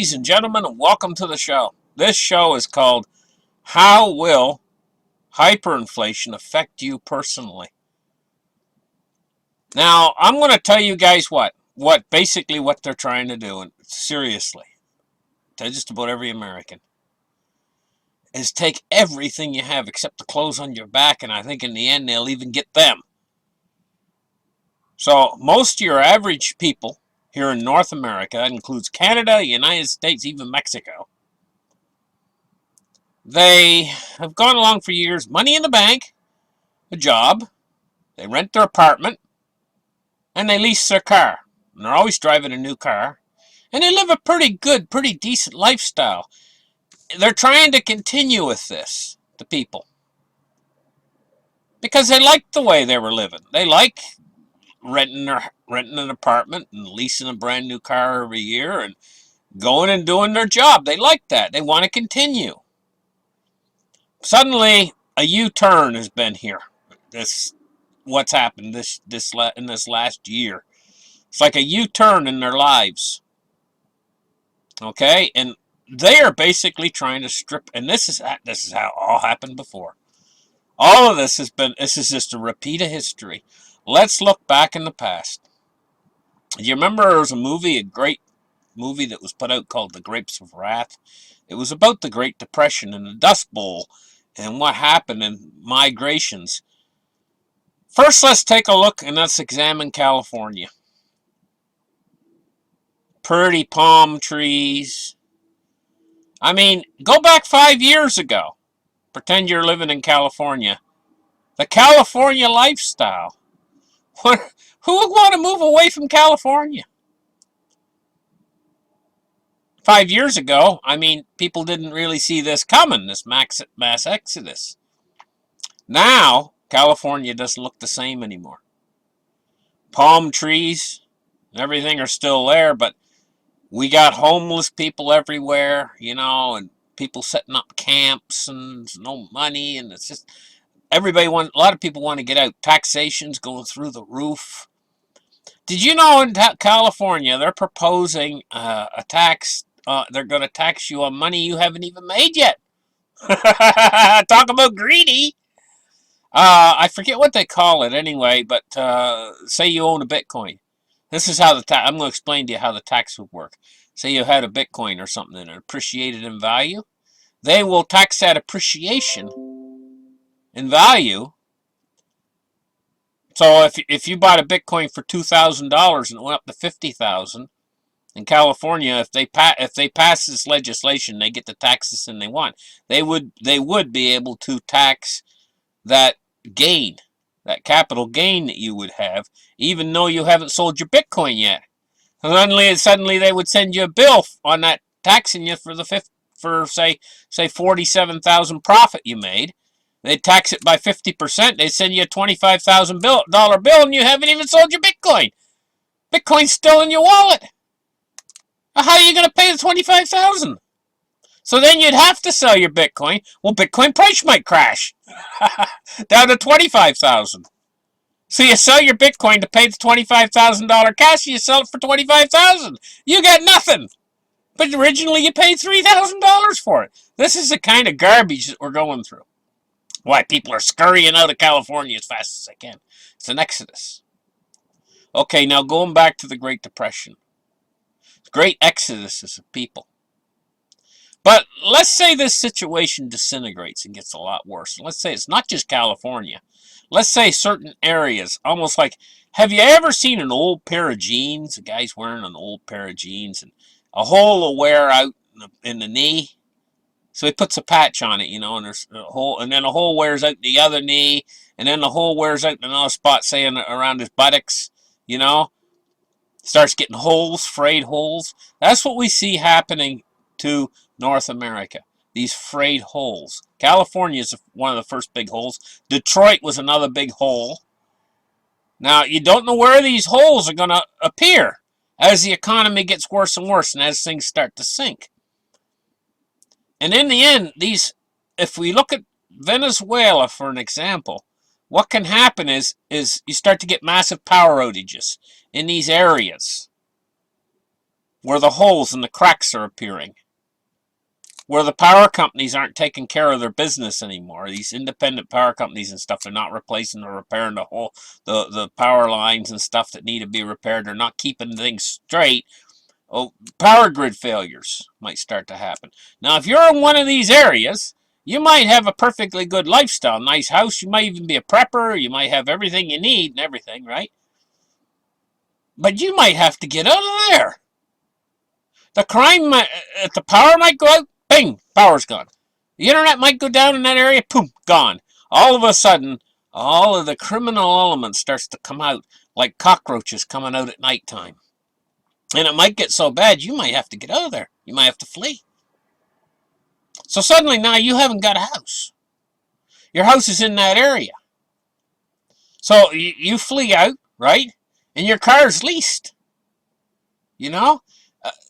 ladies and gentlemen, and welcome to the show. This show is called How Will Hyperinflation Affect You Personally? Now, I'm going to tell you guys basically what they're trying to do, and seriously, to just about every American, is take everything you have except the clothes on your back, and I think in the end they'll even get them. So, most of your average people here in North America, that includes Canada, United States, even Mexico, they have gone along for years, money in the bank, a job, they rent their apartment, and they lease their car. And they're always driving a new car. And they live a pretty good, pretty decent lifestyle. They're trying to continue with this, the people. Because they liked the way they were living. They like renting an apartment and leasing a brand new car every year and going and doing their job. They like that. They want to continue. Suddenly, a U-turn has been here. What's happened in this last year. It's like a U-turn in their lives. Okay? And they are basically trying to strip, and this is how it all happened before. All of this this is just a repeat of history. Let's look back in the past. Do you remember there was a great movie that was put out called The Grapes of Wrath? It was about the Great Depression and the Dust Bowl and what happened in migrations. First, let's take a look and let's examine California. Pretty palm trees. I mean, go back 5 years ago. Pretend you're living in California. The California lifestyle. Who would want to move away from California? 5 years ago, I mean, people didn't really see this coming, this mass exodus. Now, California doesn't look the same anymore. Palm trees and everything are still there, but we got homeless people everywhere, and people setting up camps and no money, and it's just a lot of people want to get out. Taxation's going through the roof. Did you know in California they're proposing a tax? They're going to tax you on money you haven't even made yet. Talk about greedy. I forget what they call it anyway, but say you own a Bitcoin. This is how I'm going to explain to you how the tax would work. Say you had a Bitcoin or something and it appreciated in value. They will tax that appreciation in value. So if you bought a Bitcoin for $2,000 and it went up to $50,000, in California, if they pass this legislation, they get the taxes and they want. They would be able to tax that gain, that capital gain that you would have, even though you haven't sold your Bitcoin yet. Suddenly they would send you a bill on that, taxing you for say $47,000 profit you made. They'd tax it by 50%. They'd send you a $25,000 bill, and you haven't even sold your Bitcoin. Bitcoin's still in your wallet. How are you going to pay the $25,000? So then you'd have to sell your Bitcoin. Well, Bitcoin price might crash down to $25,000. So you sell your Bitcoin to pay the $25,000 cash, and you sell it for $25,000. You got nothing. But originally you paid $3,000 for it. This is the kind of garbage that we're going through. Why people are scurrying out of California as fast as they can. It's an exodus. Okay, now going back to the Great Depression. Great exoduses of people. But let's say this situation disintegrates and gets a lot worse. Let's say it's not just California. Let's say certain areas, almost like, have you ever seen an old pair of jeans? A guy's wearing an old pair of jeans and a hole will wear out in the knee. So he puts a patch on it, and there's a hole, and then a hole wears out the other knee, and then the hole wears out in another spot, say around his buttocks, Starts getting holes, frayed holes. That's what we see happening to North America. These frayed holes. California is one of the first big holes. Detroit was another big hole. Now, you don't know where these holes are going to appear as the economy gets worse and worse and as things start to sink. And in the end, if we look at Venezuela for an example, what can happen is you start to get massive power outages in these areas. where the holes and the cracks are appearing, where the power companies aren't taking care of their business anymore. These independent power companies and stuff, they're not replacing or repairing the power lines and stuff that need to be repaired. They're not keeping things straight. Oh, power grid failures might start to happen. Now, if you're in one of these areas, you might have a perfectly good lifestyle, nice house. You might even be a prepper. You might have everything you need and everything, right? But you might have to get out of there. The the power might go out, bing, power's gone. The internet might go down in that area, boom, gone. All of a sudden, all of the criminal elements starts to come out like cockroaches coming out at nighttime. And it might get so bad, you might have to get out of there. You might have to flee. So suddenly now you haven't got a house. Your house is in that area. So you flee out, right? And your car is leased. You know?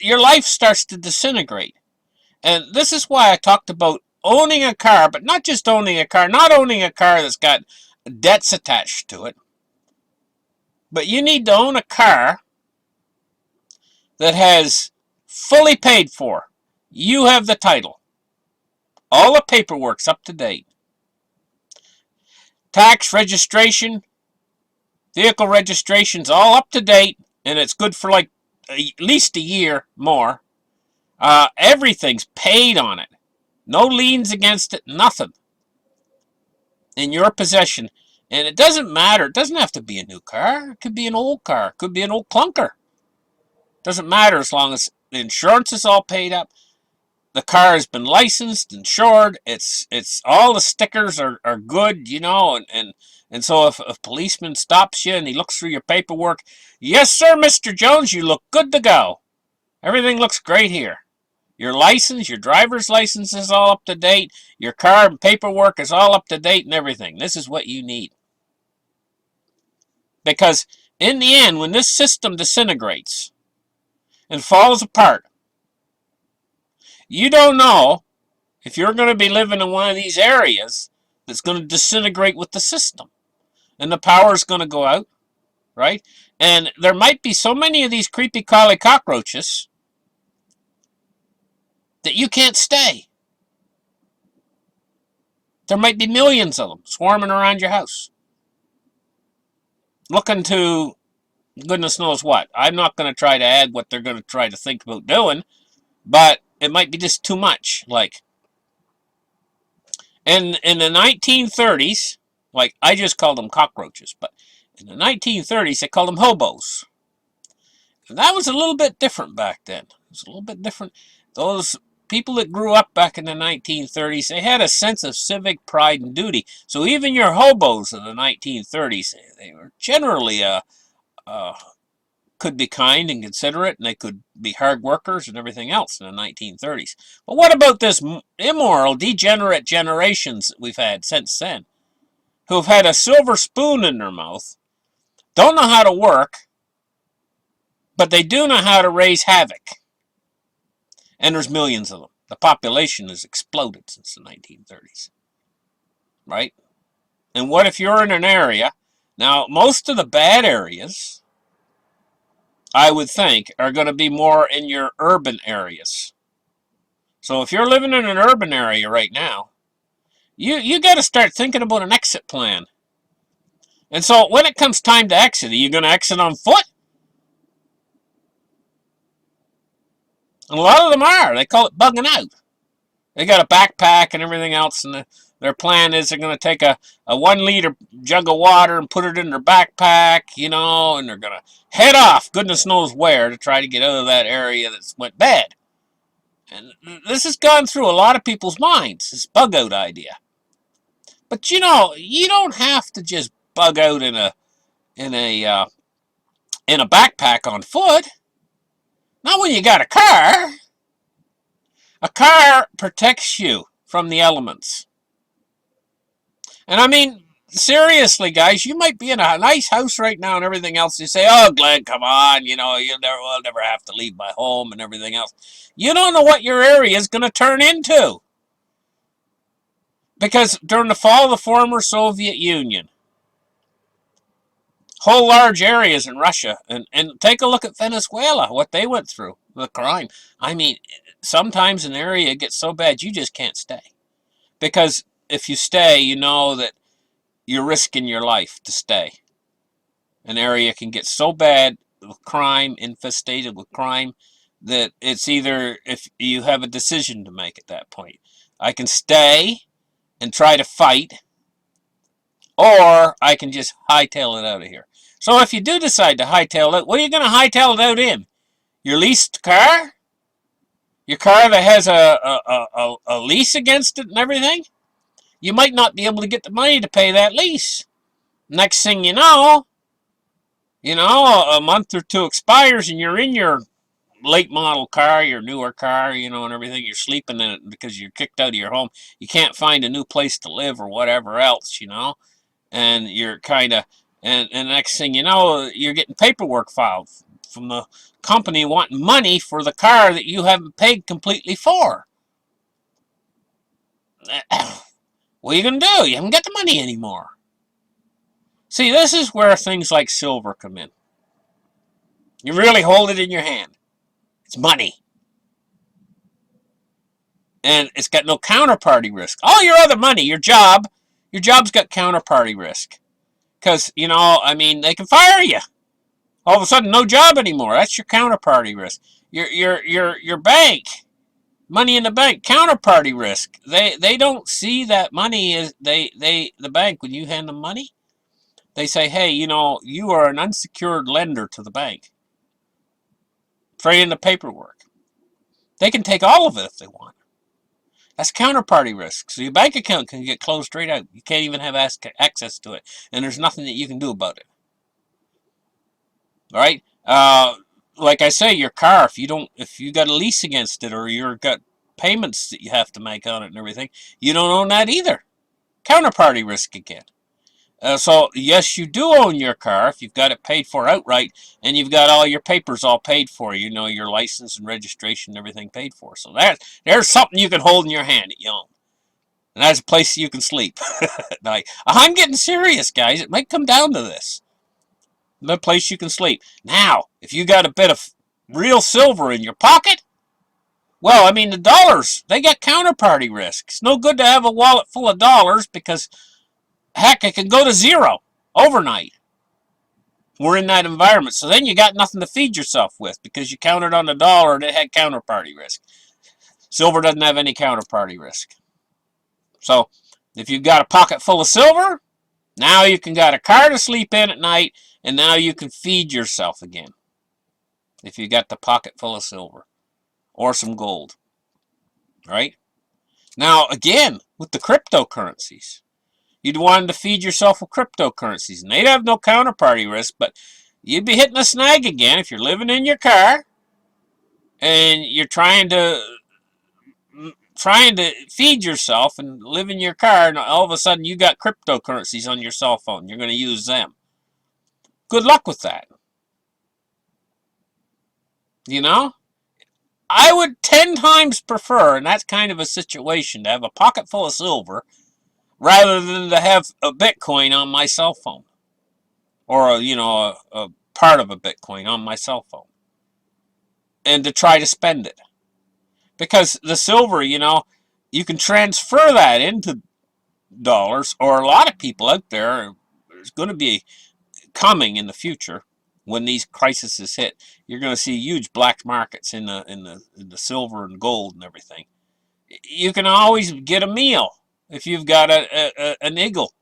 Your life starts to disintegrate. And this is why I talked about owning a car, but not just owning a car, not owning a car that's got debts attached to it. But you need to own a car that has fully paid for. You have the title. All the paperwork's up to date. Tax, registration, vehicle registration's all up to date, and it's good for like at least a year more. Everything's paid on it. No liens against it, nothing. In your possession. And it doesn't matter. It doesn't have to be a new car. It could be an old car. It could be an old clunker. Doesn't matter as long as the insurance is all paid up. The car has been licensed, insured. It's all the stickers are good, you know, and so if a policeman stops you and he looks through your paperwork, yes, sir, Mr. Jones, you look good to go. Everything looks great here. Your license, your driver's license is all up to date. Your car and paperwork is all up to date and everything. This is what you need. Because in the end, when this system disintegrates and falls apart, you don't know if you're going to be living in one of these areas that's going to disintegrate with the system. And the power's going to go out, right? And there might be so many of these creepy crawly cockroaches that you can't stay. There might be millions of them swarming around your house, looking to goodness knows what. I'm not going to try to add what they're going to try to think about doing, but it might be just too much. Like, in the 1930s, like, I just called them cockroaches, but in the 1930s, they called them hobos. And that was a little bit different back then. It was a little bit different. Those people that grew up back in the 1930s, they had a sense of civic pride and duty. So even your hobos of the 1930s, they were generally could be kind and considerate, and they could be hard workers and everything else in the 1930s. But what about this immoral, degenerate generations that we've had since then, who've had a silver spoon in their mouth, don't know how to work, but they do know how to raise havoc? And there's millions of them. The population has exploded since the 1930s. Right? And what if you're in an area? Now, most of the bad areas, I would think, are going to be more in your urban areas. So if you're living in an urban area right now, you got to start thinking about an exit plan. And so when it comes time to exit, are you going to exit on foot? And a lot of them are. They call it bugging out. They got a backpack and everything else, and their plan is they're going to take a 1 liter jug of water and put it in their backpack, you know, and they're going to head off, goodness knows where, to try to get out of that area that's went bad. And this has gone through a lot of people's minds, this bug out idea. But you know, you don't have to just bug out in a backpack on foot. Not when you got a car. A car protects you from the elements. And I mean, seriously, guys, you might be in a nice house right now and everything else. You say, oh, Glenn, come on, you know, we'll never have to leave my home and everything else. You don't know what your area is going to turn into. Because during the fall of the former Soviet Union, whole large areas in Russia, and take a look at Venezuela, what they went through. the crime. I mean, sometimes an area gets so bad you just can't stay. Because if you stay, you know that you're risking your life to stay. An area can get so bad with crime, infestated with crime, that it's either, if you have a decision to make at that point. I can stay and try to fight, or I can just hightail it out of here. So if you do decide to hightail it, what are you going to hightail it out in? Your leased car? Your car that has a lease against it and everything? You might not be able to get the money to pay that lease. Next thing you know, a month or two expires and you're in your late model car, your newer car, and everything. You're sleeping in it because you're kicked out of your home. You can't find a new place to live or whatever else, and you're kind of, and next thing you know, you're getting paperwork filed from the company wanting money for the car that you haven't paid completely for. What are you going to do? You haven't got the money anymore. See, this is where things like silver come in. You really hold it in your hand. It's money. And it's got no counterparty risk. All your other money, your job's got counterparty risk. Because, they can fire you. All of a sudden, no job anymore. That's your counterparty risk. Your bank, money in the bank, counterparty risk. They don't see that money as the bank, when you hand them money, they say, hey, you are an unsecured lender to the bank. Trade in the paperwork. They can take all of it if they want. That's counterparty risk. So your bank account can get closed straight out. You can't even have access to it. And there's nothing that you can do about it. All right? Like I say, your car, if you got a lease against it, or you've got payments that you have to make on it and everything, you don't own that either. Counterparty risk again. So, yes, you do own your car if you've got it paid for outright, and you've got all your papers all paid for, your license and registration and everything paid for. So there's something you can hold in your hand that you own. And that's a place you can sleep at night. I'm getting serious, guys. It might come down to this. The place you can sleep. Now, if you got a bit of real silver in your pocket, well, the dollars, they got counterparty risk. It's no good to have a wallet full of dollars because, heck, it can go to zero overnight. We're in that environment. So then you got nothing to feed yourself with because you counted on the dollar and it had counterparty risk. Silver doesn't have any counterparty risk. So if you've got a pocket full of silver, now you can got a car to sleep in at night, and now you can feed yourself again. If you got the pocket full of silver or some gold. Right? Now, again, with the cryptocurrencies, you'd want to feed yourself with cryptocurrencies. And they'd have no counterparty risk, but you'd be hitting a snag again if you're living in your car and you're trying to feed yourself and live in your car, and all of a sudden you got cryptocurrencies on your cell phone. You're going to use them. Good luck with that. I would 10 times prefer, in that kind of a situation, to have a pocket full of silver rather than to have a Bitcoin on my cell phone, or a part of a Bitcoin on my cell phone, and to try to spend it. Because the silver, you can transfer that into dollars, or a lot of people out there, there's going to be coming in the future when these crises hit. You're going to see huge black markets in the silver and gold and everything. You can always get a meal if you've got an eagle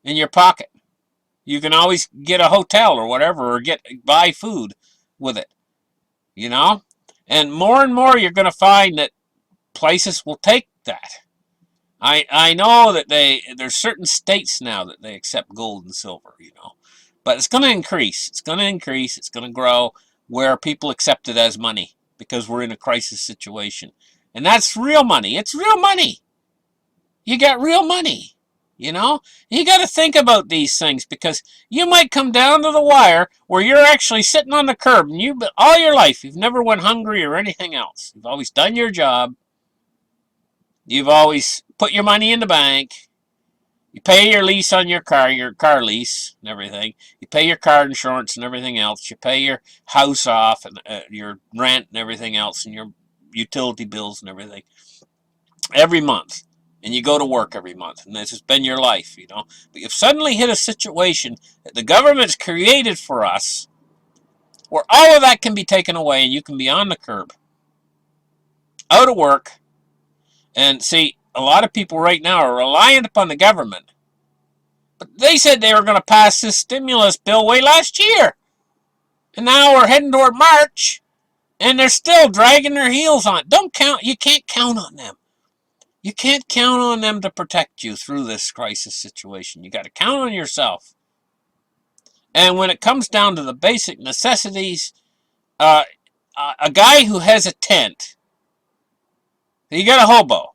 in your pocket. You can always get a hotel or whatever, or buy food with it. And more you're going to find that places will take that. I know that there's certain states now that they accept gold and silver, but it's going to increase. It's going to increase. It's going to grow where people accept it as money because we're in a crisis situation. And that's real money. It's real money. You got real money. You got to think about these things, because you might come down to the wire where you're actually sitting on the curb, and all your life you've never went hungry or anything else. You've always done your job. You've always put your money in the bank. You pay your lease on your car lease and everything. You pay your car insurance and everything else. You pay your house off and your rent and everything else and your utility bills and everything every month. And you go to work every month. And this has been your life, you know. But you've suddenly hit a situation that the government's created for us where all of that can be taken away and you can be on the curb, out of work. And see, a lot of people right now are reliant upon the government. But they said they were going to pass this stimulus bill way last year. And now we're heading toward March, and they're still dragging their heels on it. You can't count on them. You can't count on them to protect you through this crisis situation. You got to count on yourself. And when it comes down to the basic necessities, a guy who has a tent, he got a hobo.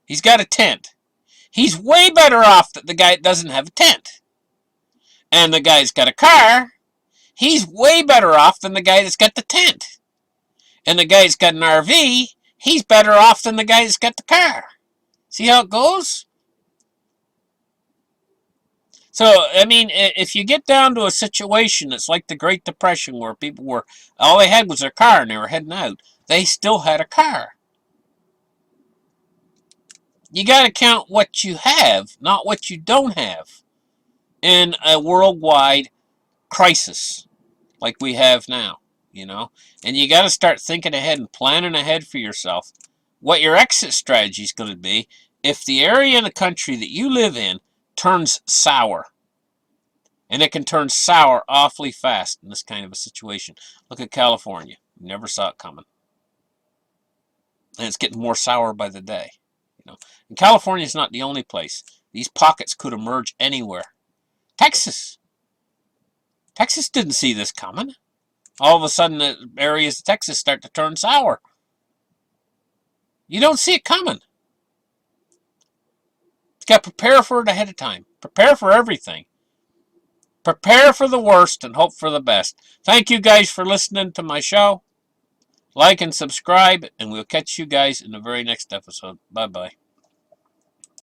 He's got a tent. He's way better off than the guy that doesn't have a tent. And the guy's got a car. He's way better off than the guy that's got the tent. And the guy that's got an RV, he's better off than the guy that's got the car. See how it goes? So, I mean, if you get down to a situation that's like the Great Depression where people were, all they had was their car and they were heading out, they still had a car. You got to count what you have, not what you don't have, in a worldwide crisis like we have now, you know. And you got to start thinking ahead and planning ahead for yourself what your exit strategy is going to be if the area in the country that you live in turns sour. And it can turn sour awfully fast in this kind of a situation. Look at California. You never saw it coming. And it's getting more sour by the day. You know, and California is not the only place. These pockets could emerge anywhere. Texas. Texas didn't see this coming. All of a sudden, the areas of Texas start to turn sour. You don't see it coming. You got to prepare for it ahead of time. Prepare for everything. Prepare for the worst and hope for the best. Thank you guys for listening to my show. Like and subscribe, and we'll catch you guys in the very next episode. Bye-bye.